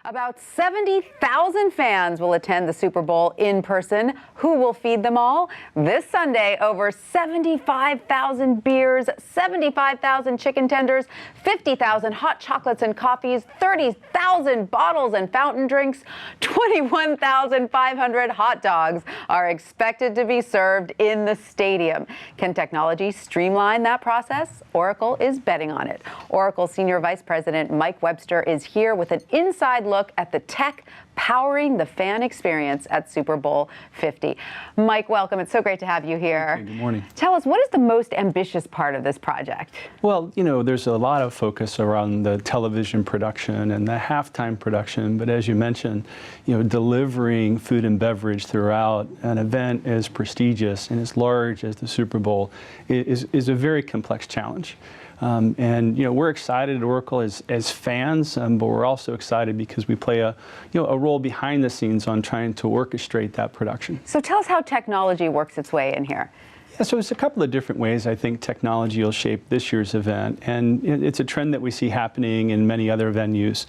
About 70,000 fans will attend the Super Bowl in person. Who will feed them all? This Sunday, over 75,000 beers, 75,000 chicken tenders, 50,000 hot chocolates and coffees, 30,000 bottles and fountain drinks, 21,500 hot dogs are expected to be served in the stadium. Can technology streamline that process? Oracle is betting on it. Oracle Senior Vice President Mike Webster is here with an inside look at the tech powering the fan experience at Super Bowl 50. Mike, welcome. It's so great to have you here. Good morning. Tell us, what is the most ambitious part of this project? Well, there's a lot of focus around the television production and the halftime production, but as you mentioned, delivering food and beverage throughout an event as prestigious and as large as the Super Bowl is a very complex challenge. We're excited at Oracle as fans, but we're also excited because we play a role behind the scenes on trying to orchestrate that production. So tell us how technology works its way in here. Yeah, so it's a couple of different ways I think technology will shape this year's event, and it's a trend that we see happening in many other venues,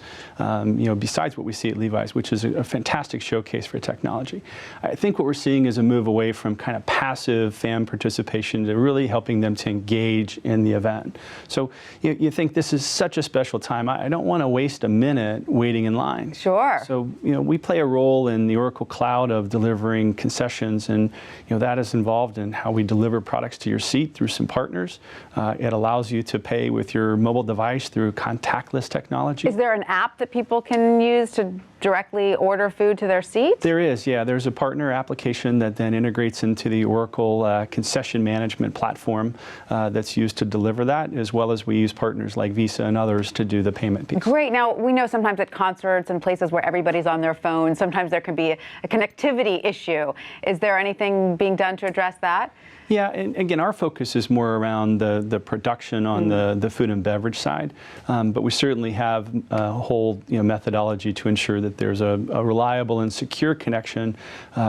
besides what we see at Levi's, which is a fantastic showcase for technology. I think what we're seeing is a move away from kind of passive fan participation to really helping them to engage in the event. So you think this is such a special time. I don't want to waste a minute waiting in line. Sure. So we play a role in the Oracle Cloud of delivering concessions, and that is involved in how we deliver products to your seat through some partners. It allows you to pay with your mobile device through contactless technology. Is there an app that people can use to directly order food to their seat? There is, yeah. There's a partner application that then integrates into the Oracle concession management platform that's used to deliver that, as well as we use partners like Visa and others to do the payment piece. Great. Now, we know sometimes at concerts and places where everybody's on their phone, sometimes there can be a connectivity issue. Is there anything being done to address that? Yeah, and again, our focus is more around the production on the food and beverage side, but we certainly have a whole methodology to ensure that there's a reliable and secure connection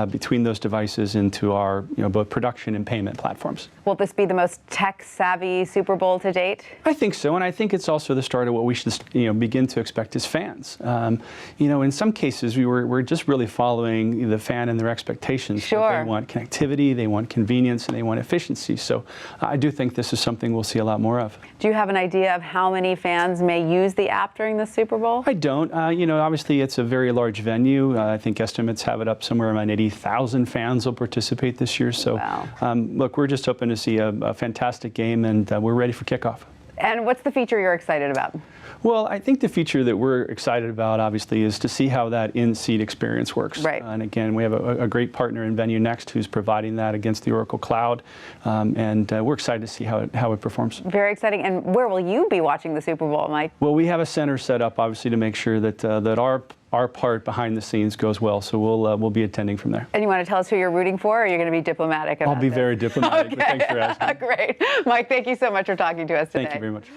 between those devices into our both production and payment platforms. Will this be the most tech-savvy Super Bowl to date? I think so, and I think it's also the start of what we should begin to expect as fans. In some cases, we're just really following the fan and their expectations. Sure. They want connectivity, they want convenience, and they want efficiency. So I do think this is something we'll see a lot more of. Do you have an idea of how many fans may use the app during the Super Bowl? I don't. Obviously it's a very large venue. I think estimates have it up somewhere around 80,000 fans will participate this year. So wow. Look, we're just hoping to see a fantastic game, and we're ready for kickoff. And what's the feature you're excited about? Well, I think the feature that we're excited about, obviously, is to see how that in-seat experience works. Right. And again, we have a great partner in VenueNext who's providing that against the Oracle Cloud, and we're excited to see how it performs. Very exciting. And where will you be watching the Super Bowl, Mike? Well, we have a center set up, obviously, to make sure that our part behind the scenes goes well, so we'll be attending from there. And you want to tell us who you're rooting for, or are you going to be diplomatic about I'll be this? very diplomatic, Okay. but thanks for asking. Great. Mike, thank you so much for talking to us today. Thank you very much.